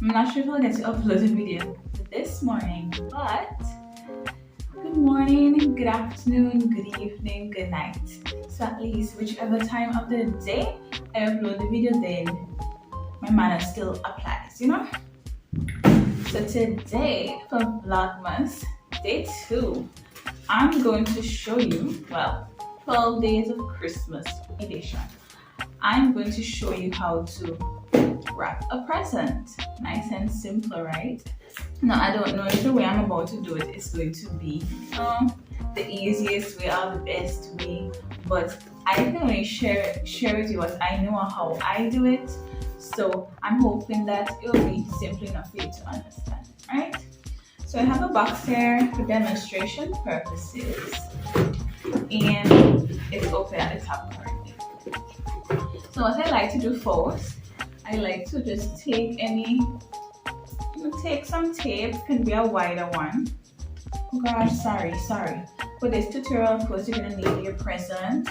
I'm not sure if I'll get to upload a video this morning, but good morning, good afternoon, good evening, good night. So at least whichever time of the day I upload the video, then my manner still applies, you know? So today for Vlogmas Day 2, I'm going to show you, 12 days of Christmas edition. I'm going to show you how to wrap a present. Nice and simple, right? Now, I don't know if the way I'm about to do it is going to be the easiest way or the best way, but I can only share with you what I know or how I do it. So I'm hoping that it will be simple enough for you to understand, right? So I have a box here for demonstration purposes, and it's open at the top currently. So what I like to do first, I like to just take some tape, can be a wider one. Oh gosh, sorry. For this tutorial, of course, you're gonna need your present,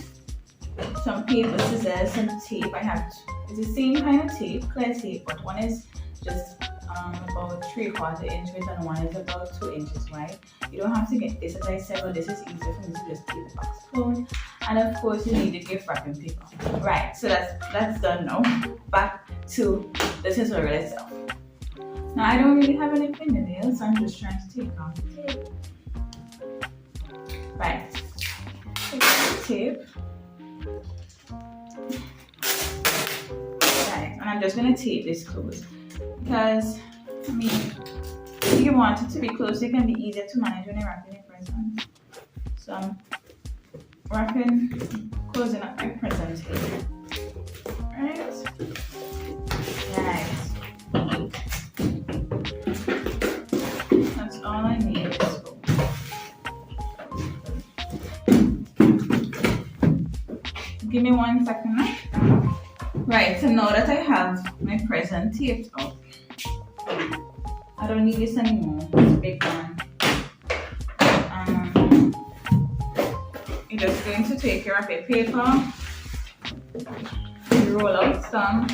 some paper, scissors, some tape. It's the same kind of tape, clear tape, but one is just about 3/4 inch width and one is about 2 inches wide. You don't have to get this, as I said, but this is easier for me to just keep the box closed. And of course, you need the gift wrapping paper. Right, so that's done now. Back to the tutorial itself. Now, I don't really have any fingernails, so I'm just trying to take off the tape. Right, take off the tape. Right, and I'm just going to tape this closed because, if you want it to be closed, it can be easier to manage when you're wrapping your present. So I'm closing up my present here. Right. That's all I need. Give me 1 second now. Right, so now that I have my present taped up, I don't need this anymore. It's a big one. You're just going to take your wrapping paper, roll out some,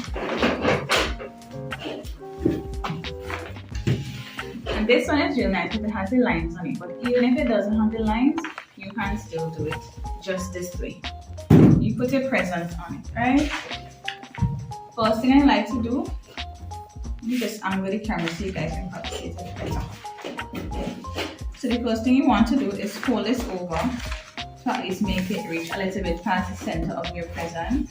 and this one is real nice because it has the lines on it, but even if it doesn't have the lines, you can still do it just this way. You put your present on it, right? First thing I like to do, you just angle the camera so you guys can probably see it better. So the first thing you want to do is fold this over to at least make it reach a little bit past the center of your present,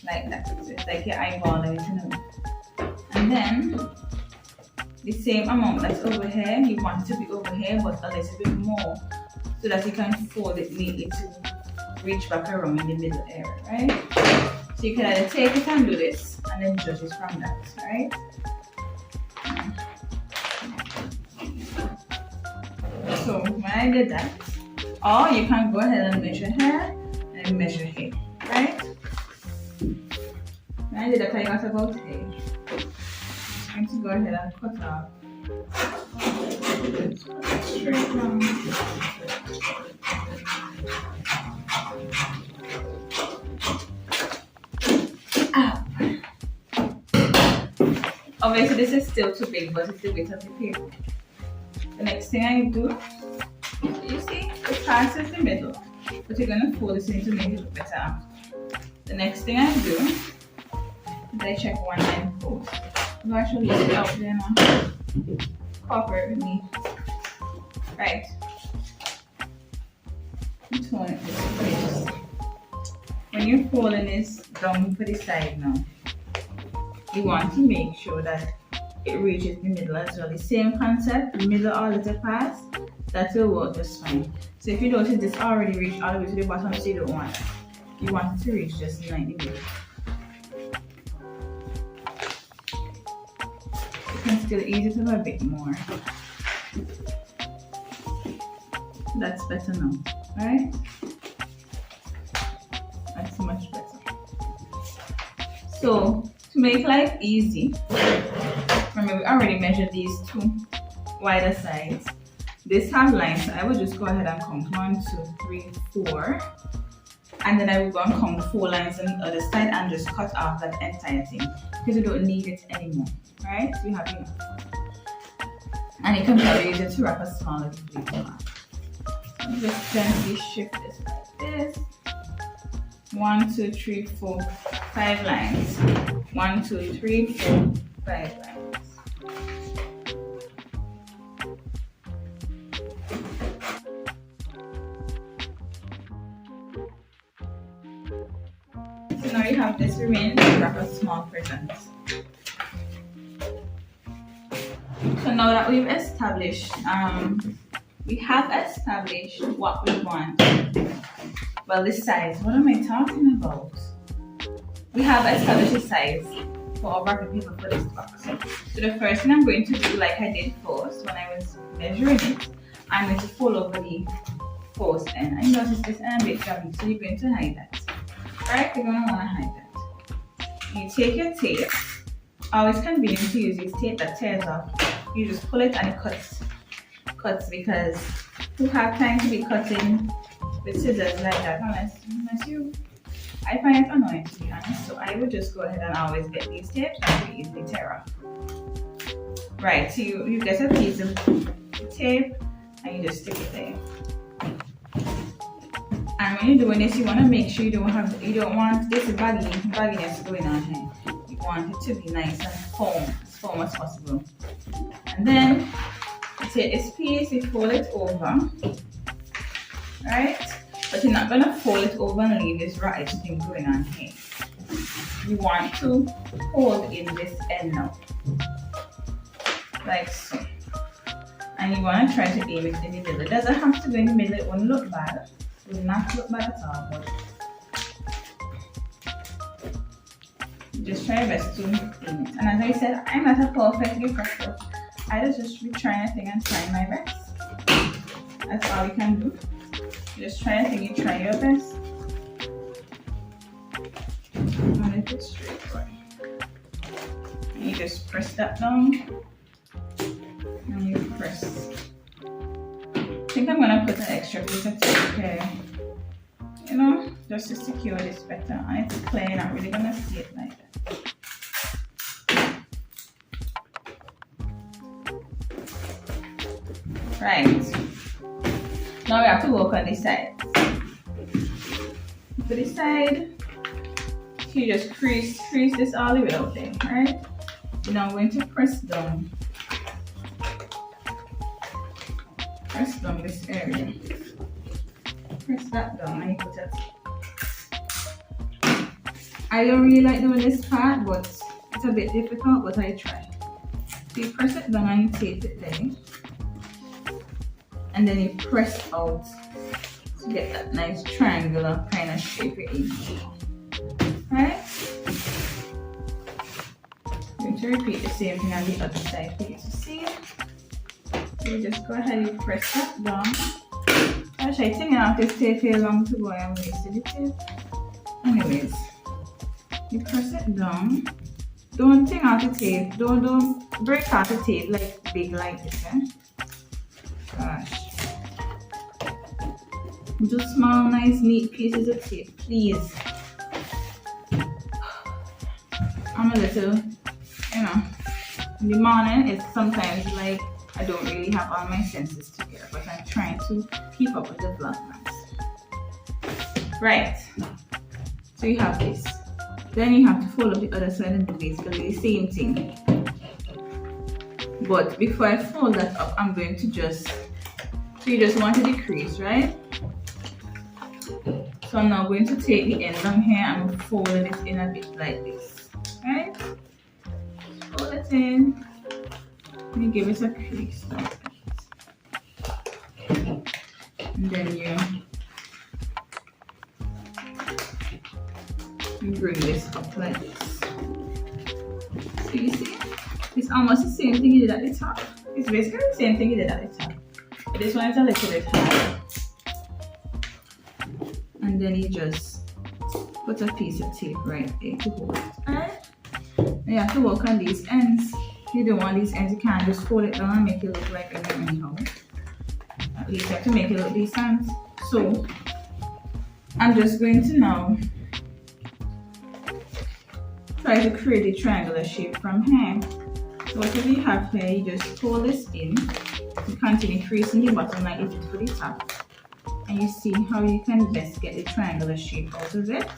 like that. So it's like your eyeball is in the middle. And then the same amount that's over here, you want it to be over here, but a little bit more, so that you can fold it neatly to reach back around in the middle area, right? So you can either take it and do this, and then judge it from that, right? So when I did that, or you can go ahead and measure here and measure here, right? When I did that, I got about here. I'm going to go ahead and cut off straight down. Obviously, this is still too big, but it's the weight of the paper. The next thing I do, you see, it passes the middle, but you're going to fold this in to make it look better. The next thing I do is I check one line fold. I'm actually leave it out there now. Cooperate with me. Right. Turn it this way. When you're folding this down for the side now, you want to make sure that it reaches the middle as well. The same concept, the middle or little pass, that will work just fine. So if you notice this already reached all the way to the bottom, so you don't want that. You want it to reach just in the middle. You can still ease it up a bit more. That's better now, right? That's much better. So to make life easy, remember we already measured these two wider sides. This have lines, so I will just go ahead and count 1, 2, 3, 4. and then I will go and count 4 lines on the other side and just cut off that entire thing because you don't need it anymore. Right? So you have enough. And you can probably use it to wrap a small little baby mask. So just gently shift this like this. 1, 2, 3, 4, 5 lines. 1, 2, 3, 4, 5 lines. So now you have this remaining to wrap a small present. So now that we've established, we have established what we want. Well, the size. What am I talking about? We have established the size for our wrapping paper for this box. So the first thing I'm going to do, like I did first when I was measuring it, I'm going to fold over the first end. I notice this end a bit heavy, so you're going to hide that. Alright, you're going to want to hide that. You take your tape. Always convenient to use this tape that tears off. You just pull it and it cuts because who have time to be cutting with scissors like that unless you. I find it annoying, to be honest, so I would just go ahead and always get these tapes that will easily tear off. Right, so you get a piece of tape and you just stick it there. And when you're doing this, you want to make sure you don't want this bagginess going on here. You want it to be nice and firm as possible. And then you take this piece, you fold it over, right? But you're not going to fold it over and leave this right thing going on here. You want to hold in this end now, like so. And you want to try to aim it in the middle. It doesn't have to go in the middle, it won't look bad. It will not look bad at all, but just try your best to aim it. And as I said, I'm not a perfect gift wrapper. I just be trying a thing and trying my best. That's all you can do. Just try a thing, you try your best. And it is straight right. And you just press that down. And you press. I think I'm gonna put an extra piece of tape here. You know, just to secure this better. And it's clear, you're not really gonna see it like that. Right. Now we have to work on this side. For this side, you just crease this all the way out there, right? Now I'm going to press down this area. Press that down and you put it. I don't really like doing this part, but it's a bit difficult, but I try. So you press it down and you tape it there. And then you press out to get that nice triangular kind of shape in. Right? I'm going to repeat the same thing on the other side for you to see. You just go ahead and press that down. Actually, I think I have to stay here long to go and wasted the tape. Anyways, you press it down. Don't take out the tape. Don't break out the tape like big like this, eh? Gosh. Do small, nice, neat pieces of tape, please. I'm a little, you know, in the morning, it's sometimes like I don't really have all my senses together, but I'm trying to keep up with the vlogmas. Right. So you have this. Then you have to fold up the other side and do basically the same thing. But before I fold that up, I'm going to just, so you just want to decrease, right? So I'm now going to take the end down here and fold it in a bit like this, right? Fold it in, and you give it a crease like that. And then you bring this up like this. So you see, it's almost the same thing you did at the top. It's basically the same thing you did at the top. But this one is a little bit higher. And then you just put a piece of tape right there to hold it. Alright? You have to work on these ends. If you don't want these ends, you can't just fold it down and make it look like anyhow. At least you have to make it look decent. So I'm just going to now try to create a triangular shape from here. So whatever you have here, you just pull this in. You continue creasing the bottom like you did for the top. And you see how you can best get the triangular shape out of it.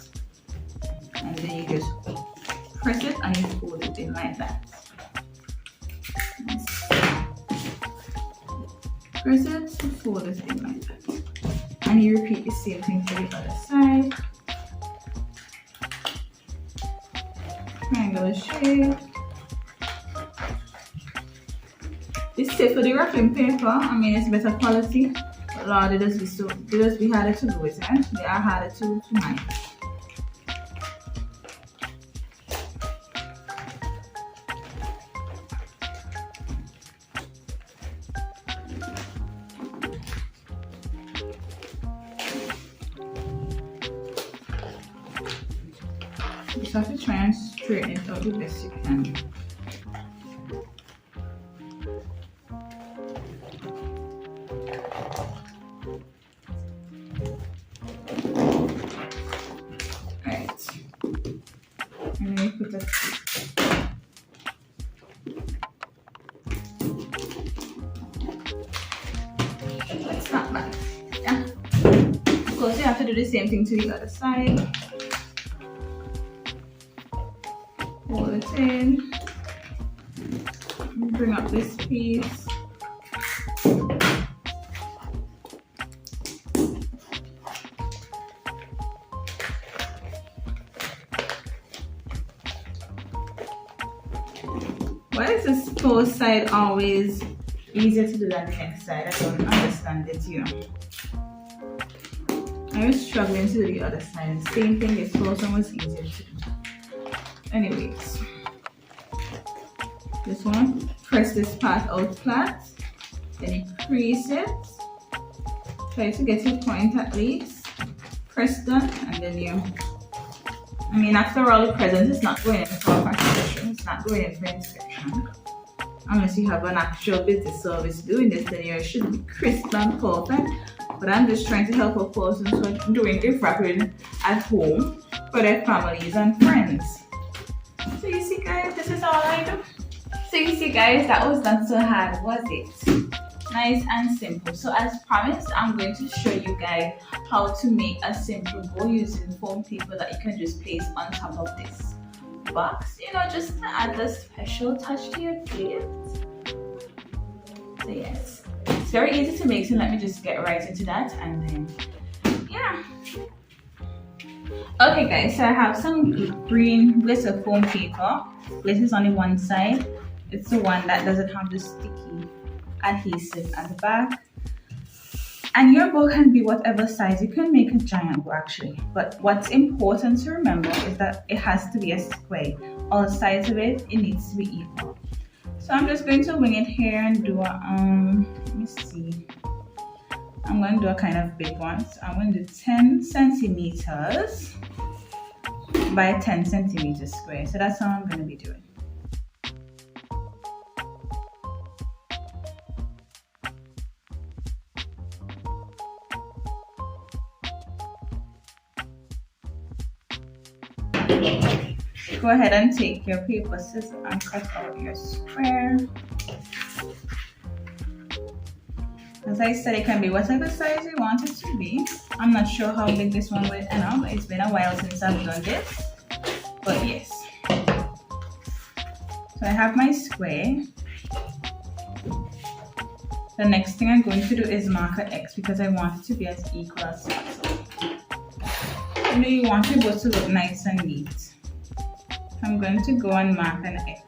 And then you just press it and you fold it in like that. Press it, fold it in like that. And you repeat the same thing for the other side. Triangular shape. It's safe for the wrapping paper. I mean, it's better quality. But Lord, it does be harder to do with it. They are harder to manage. You just have to try and straighten it out the best you can. Right. And then you put it. That's not bad. Yeah. Of course, you have to do the same thing to the other side. Pull it in, bring up this piece, why is this closed side always easier to do than the next side? I don't understand it, you know. I was struggling to do the other side. Same thing, this closed one was easier to do. Anyways, this one, press this part out flat, then you crease it, try to get your point at least, press done, and then you, I mean, after all the presents, it's not going in for fashion, it's not going in for inspection. Unless you have an actual business service doing this, then you should be crisp and perfect. But I'm just trying to help a person who are doing gift wrapping at home for their families and friends. So you see guys, this is all I do. So you see guys, that was not so hard, was it? Nice and simple. So as promised, I'm going to show you guys how to make a simple bow using foam paper that you can just place on top of this box, you know, just to add a special touch to your gift. So yes, it's very easy to make, so let me just get right into that and then yeah. Okay guys, so I have some green glitter foam paper. This is on the one side. It's the one that doesn't have the sticky adhesive at the back. And your bow can be whatever size. You can make a giant bow actually. But what's important to remember is that it has to be a square. All sides of it needs to be equal. So I'm just going to wing it here and do a, let me see. I'm going to do a kind of big one. So I'm going to do 10 centimeters by 10 centimeters square. So that's how I'm going to be doing. Go ahead and take your paper scissors and cut out your square. As I said, it can be whatever size you want it to be. I'm not sure how big this one will end up. It's been a while since I've done this, but yes. So I have my square. The next thing I'm going to do is mark an X because I want it to be as equal as possible. You know, you want your bow to look nice and neat. I'm going to go and mark an X.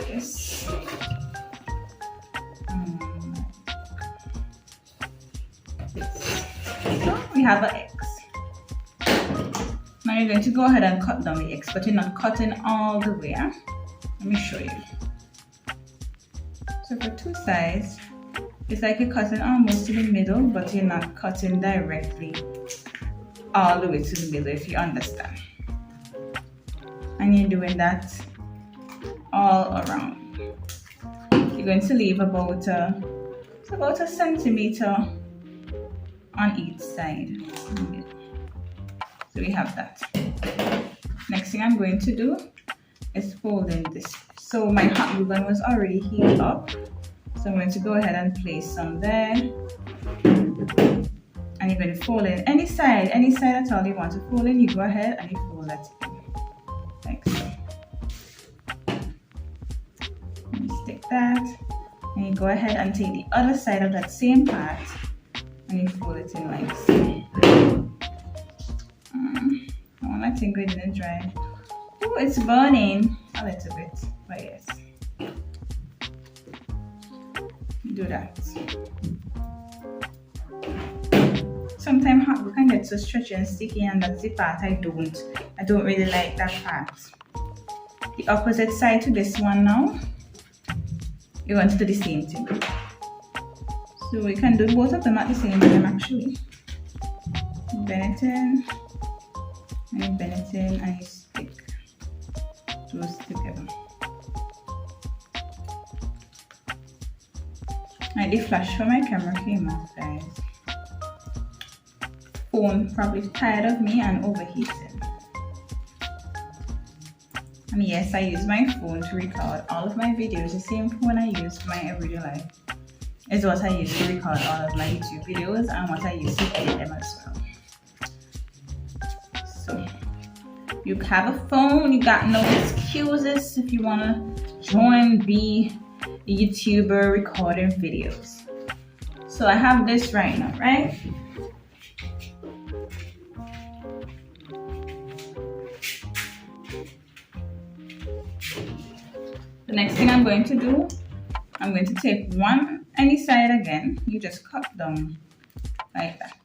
Yes. So we have an X. Now you're going to go ahead and cut down the X, but you're not cutting all the way. Let me show you. So for two sides, it's like you're cutting almost to the middle, but you're not cutting directly all the way to the middle, if you understand. And you're doing that all around. You're going to leave about a centimeter on each side. So we have that. Next thing I'm going to do is fold in this. So my hot glue gun was already heated up, so I'm going to go ahead and place some there. And you're going to fold in any side at all you want to fold in. You go ahead and you fold that in like so. And you stick that, and you go ahead and take the other side of that same part and you fold it in like so. I want that thing good and dry. Oh, it's burning a little bit, but yes. Do that. Sometimes hot glue can get so stretchy and sticky, and that's the part I don't really like that part. The opposite side to this one now, you're going to do the same thing. So we can do both of them at the same time actually. Bend it in, and you bend it in, and you stick those together. Like the flash from my camera came off, guys. Phone probably tired of me and overheating. And yes, I use my phone to record all of my videos. The same phone I use for my everyday life is what I use to record all of my YouTube videos and what I use to edit them as well. So you have a phone, you got no excuses if you want to join, be a YouTuber recording videos. So I have this right now, right? The next thing I'm going to do, I'm going to take any side again. You just cut down like that.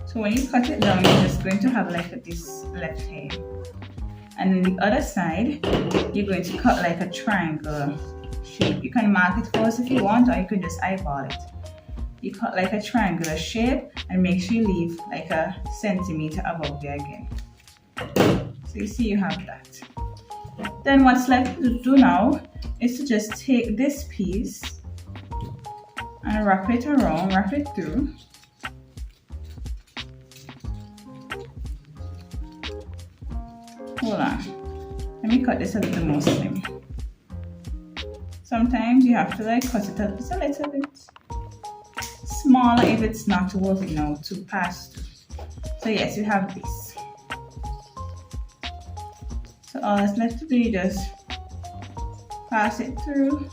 So when you cut it down, you're just going to have like this left here. And then the other side, you're going to cut like a triangle shape. You can mark it first if you want, or you can just eyeball it. You cut like a triangular shape and make sure you leave like a centimeter above there again. So you see you have that. Then what's left to do now is to just take this piece and wrap it around, wrap it through. Hold on, let me cut this a little more slim. Sometimes you have to like cut it up just a little bit smaller if it's not working out to pass through. So yes, you have this. So all that's left to do is just pass it through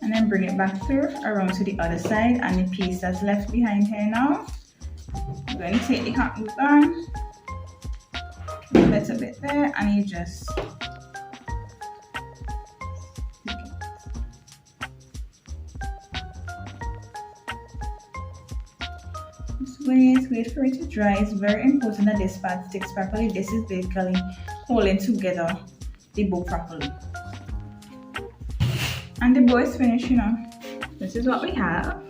and then bring it back through around to the other side, and the piece that's left behind here now, I'm going to take the hot glue gun, a little bit there, and you just wait for it to dry. It's very important that this part sticks properly. This is basically holding together the bow properly. And the bow is finished, you know. This is what we have.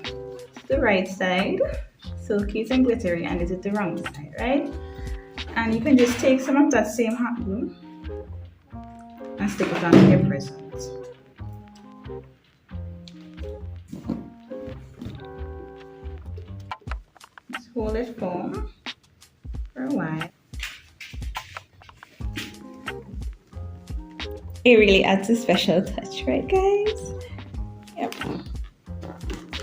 The right side, silky and glittery, and this is the wrong side, right? And you can just take some of that same hot glue and stick it onto your present. Hold it for a while. It really adds a special touch, right guys? Yep.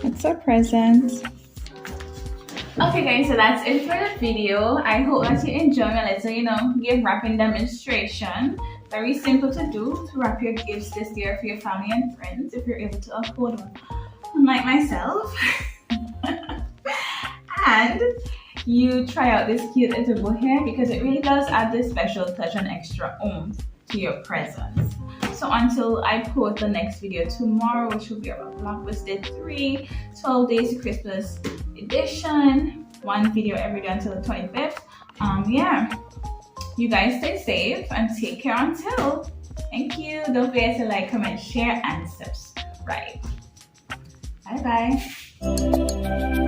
It's our present. Okay guys, so that's it for the video. I hope that you enjoy my little, gift wrapping demonstration. Very simple to do, to wrap your gifts this year for your family and friends if you're able to afford one, unlike myself. And you try out this cute little bow here because it really does add this special touch and extra oomph to your presents. So until I post the next video tomorrow, which will be about Vlogmas Day 3, 12 Days to Christmas edition, one video every day until the 25th. Yeah, you guys stay safe and take care until. Thank you. Don't forget to like, comment, share, and subscribe. Bye bye.